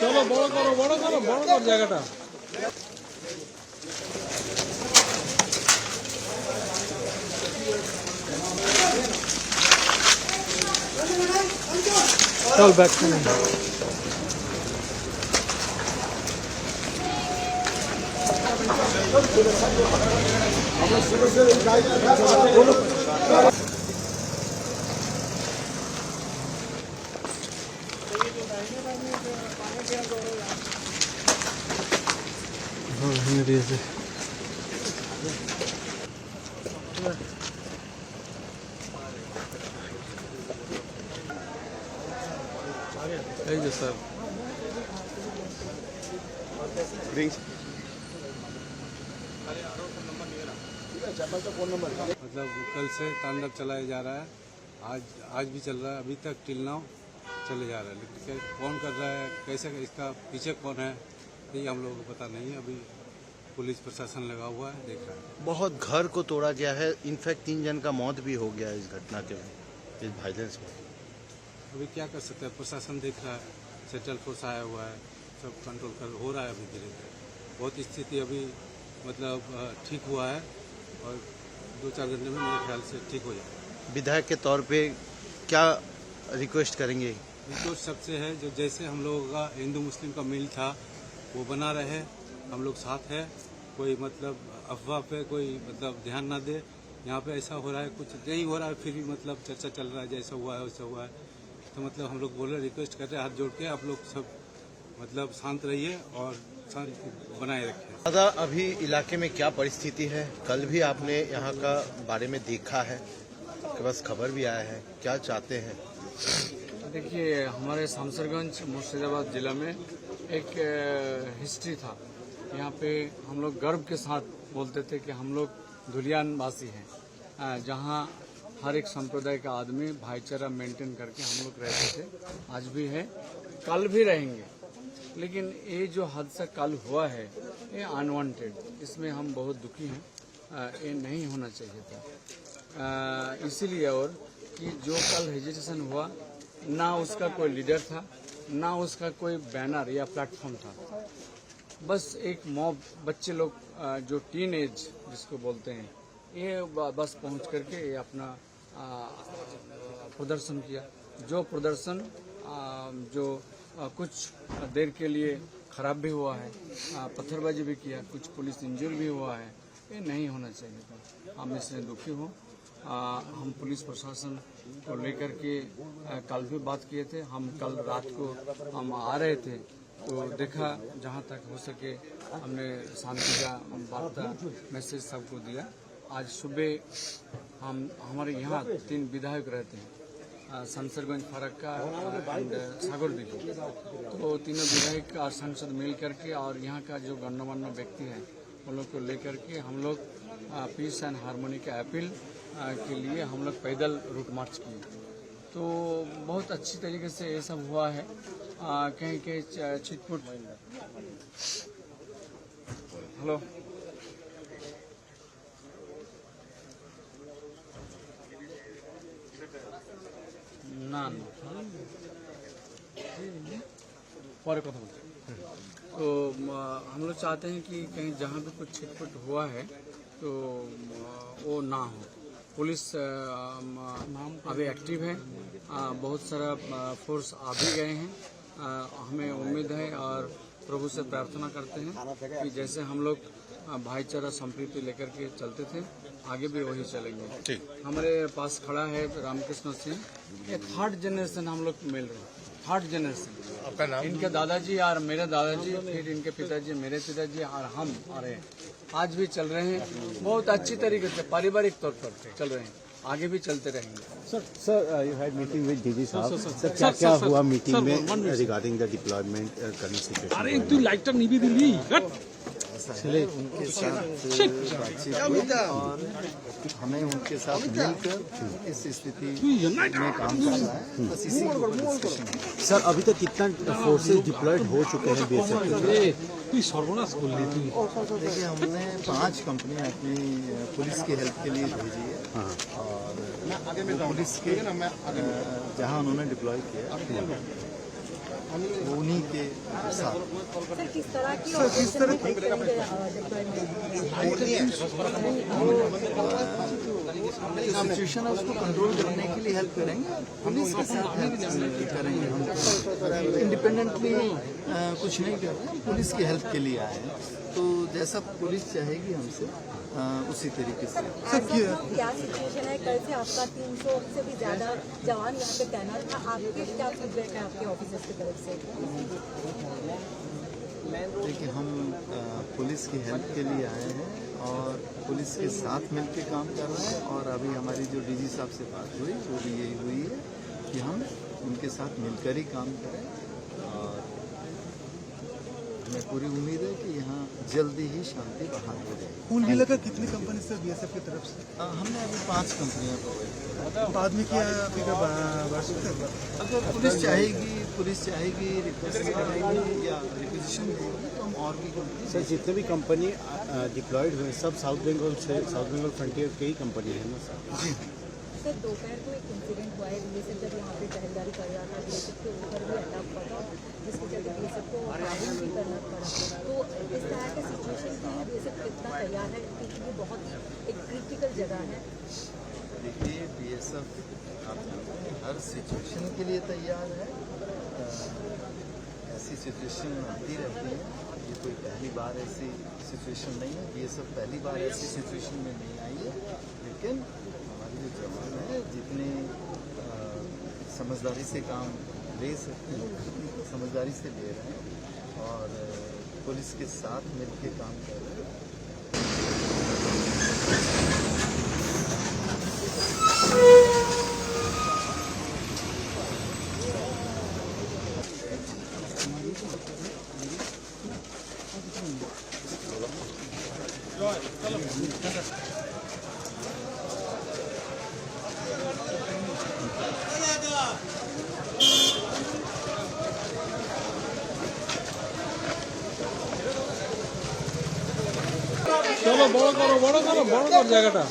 চলো বড় করো জায়গাটা। চল ব্যাক ভেঙে দিয়েছে। এই যে স্যার मतलब कल से तांडव चलाया जा रहा है, आज भी चल रहा है, अभी तक टिल नाउ चले जा रहा है। लेकिन कौन कर रहा है, कैसे, इसका पीछे कौन है, ये हम लोगों को पता नहीं है। अभी पुलिस प्रशासन लगा हुआ है, देख रहा है। बहुत घर को तोड़ा गया है, इनफैक्ट 3 जन का मौत भी हो गया है इस घटना के इस वायलेंस में। अभी क्या कर सकते हैं, प्रशासन देख रहा है, सेंट्रल फोर्स आया हुआ है, सब कंट्रोल कर हो रहा है। अभी धीरे धीरे बहुत स्थिति अभी मतलब ठीक हुआ है और 2-4 घंटे में मेरे ख्याल से ठीक हो जाएगा। विधायक के तौर पे क्या रिक्वेस्ट करेंगे? रिक्वेस्ट सबसे है, जो जैसे हम लोगों का हिंदू मुस्लिम का मिल था वो बना रहे, हम लोग साथ है। कोई मतलब अफवाह पे कोई मतलब ध्यान ना दे। यहाँ पे ऐसा हो रहा है, कुछ नहीं हो रहा है, फिर भी मतलब चर्चा चल रहा है, जैसा हुआ है वैसा हुआ है। तो मतलब हम लोग बोले, रिक्वेस्ट कर रहे हैं हाथ जोड़ के, आप लोग सब मतलब शांत रहिए और शांति बनाए रखें। दादा, अभी इलाके में क्या परिस्थिति है? कल भी आपने यहाँ का बारे में देखा है, आपके पास खबर भी आया है, क्या चाहते हैं? देखिए, हमारे शामसरगंज मुर्शिदाबाद जिला में एक हिस्ट्री था। यहाँ पे हम लोग गर्व के साथ बोलते थे कि हम लोग धुलियान वासी हैं, जहाँ हर एक संप्रदाय का आदमी भाईचारा मेंटेन करके हम लोग रहते थे, आज भी है, कल भी रहेंगे। लेकिन ये जो हादसा कल हुआ है ये अनवांटेड, इसमें हम बहुत दुखी हैं। ये नहीं होना चाहिए था। इसीलिए और कि जो कल हेजिटेशन हुआ, ना उसका कोई लीडर था, ना उसका कोई बैनर या प्लेटफॉर्म था। बस एक मॉब, बच्चे लोग जो टीन एज जिसको बोलते हैं, ये बस पहुंच करके ये अपना प्रदर्शन किया। जो प्रदर्शन जो कुछ देर के लिए खराब भी हुआ है, पत्थरबाजी भी किया, कुछ पुलिस इंजर भी हुआ है, ये नहीं होना चाहिए था। हम इससे दुखी हो। हम पुलिस प्रशासन को लेकर के कल भी बात किए थे। हम कल रात को हम आ रहे थे तो देखा, जहाँ तक हो सके हमने शांति का वार्ता मैसेज सबको दिया। आज सुबह हमारे यहाँ 3 विधायक रहते हैं, शामसरगंज, फरक्का एंड सागरदिघी। तो तीनों विधायक और सांसद मिल करके और यहाँ का जो गणमान्य व्यक्ति हैं उन लोग को लेकर के हम लोग पीस एंड हारमोनी का अपील के लिए हम लोग पैदल रूट मार्च किए। तो बहुत अच्छी तरीके से ये सब हुआ है। कहीं कहीं छिटपुट। हेलो, ना पर कथा बोलते। तो हम लोग चाहते हैं कि कहीं जहाँ भी कुछ छिटपुट हुआ है तो वो ना हो। पुलिस अभी एक्टिव है, बहुत सारा फोर्स आ भी गए हैं। हमें उम्मीद है और प्रभु से प्रार्थना करते हैं कि जैसे हम लोग भाईचारा संप्रीति लेकर के चलते थे, आगे भी वही चलेंगे। हमारे पास खड़ा है रामकृष्ण सिंह, ये 3rd जनरेशन हम लोग मिल रहे हैं, 3rd जनरेशन। आपका नाम? इनके दादाजी और मेरे दादाजी, फिर इनके पिताजी, मेरे पिताजी और हम आ रहे हैं, आज भी चल रहे हैं। बहुत अच्छी तरीके से पारिवारिक तौर पर चल रहे हैं, आगे भी चलते रहेंगे। Sir you had meeting with DG साहब, सर क्या क्या हुआ मीटिंग में regarding the deployment current situation? अरे तू लाइटर नहीं भी दिली चले उनके साथ बातचीत हुई और हमें उनके साथ मिलकर इस स्थिति में काम करना है, बस इसी के ऊपर डिस्कशन है। सर, अभी तक कितना फोर्सेस डिप्लॉयड हो चुके हैं बेशक? তুই সর্বনাশ করলি তুই। देखिए, हमने 5 कंपनियां अपनी पुलिस की हेल्प के लिए भेजी है और पुलिस के जहां उन्होंने डिप्लॉय किया वो उन्हीं के साथ। सर किस तरह की सिचुएशन है उसको कंट्रोल करने के लिए हेल्प करेंगे, पुलिस के साथ हेल्प करेंगे। हम इंडिपेंडेंटली कुछ नहीं कर रहे हैं, पुलिस की हेल्प के लिए आए हैं। तो जैसा पुलिस चाहेगी हमसे उसी तरीके से। क्या सिचुएशन है? कल से आपका 300 से भी ज्यादा जवान यहाँ पे तैनात था, आपके क्या फीडबैक है आपके ऑफिसर्स की तरफ से? देखिए, हम पुलिस की हेल्प के लिए आए हैं और पुलिस के साथ मिलकर काम कर रहे हैं। और अभी हमारी जो डीजी साहब से बात हुई वो भी यही हुई है कि हम उनके साथ मिलकर ही काम करें। और हमें पूरी उम्मीद है कि यहाँ जल्दी ही शांति बहाल हो जाएगी। कुल मिलाकर कितनी कंपनी से बीएसएफ की तरफ से? हमने अभी 5 कंपनियां प्रोवाइड की। बाद में क्या बढ़ सकता है? अगर पुलिस चाहेगी रिक्वेस्ट करेगी या रिक्वेजिशन देगी तो हम और भी कंपनी। सर, जितने भी कंपनी डिप्लॉयड हुए सब साउथ बंगाल फ्रंटियर की ही कंपनी है ना सर? जी। सर दोपहर को एक इंसिडेंट हुआ है, बीएसएफ जब यहाँ पे पहरेदारी कर रहा था, बीएसएफ के ऊपर भी अटैक हुआ था, जिसके चलते बीएसएफ को काबू भी करना पड़ा। तो इस तरह के सिचुएशन के लिए बीएसएफ कितना तैयार है, क्योंकि ये बहुत एक क्रिटिकल जगह है? देखिए, बीएसएफ आप जानते हैं हर सिचुएशन के लिए तैयार है। ऐसी सिचुएशन आती रहती है, ये कोई पहली बार ऐसी सिचुएशन नहीं है। बीएसएफ पहली बार ऐसी सिचुएशन में नहीं आई है, लेकिन हमारे जो जवान हैं जितने समझदारी से काम ले सकते हैं उतनी समझदारी से ले रहे हैं और पुलिस के साथ मिलकर काम कर रहे हैं। चलो बड़ कर জায়গাটা।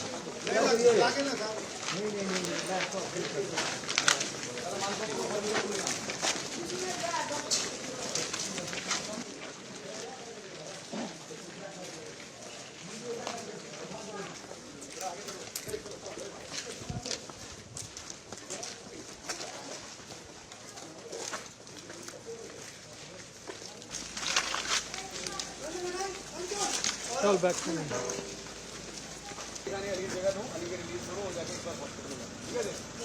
चल बैक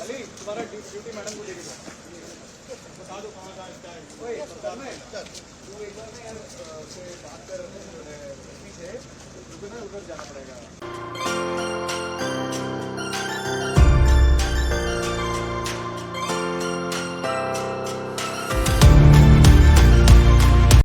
अली तुम्हारा ड्यूटी मैडम को लेके जाओ, बता दो कहाँ जाए। तू एक बार ना यार से बात कर रहे थे, उधर जाना पड़ेगा।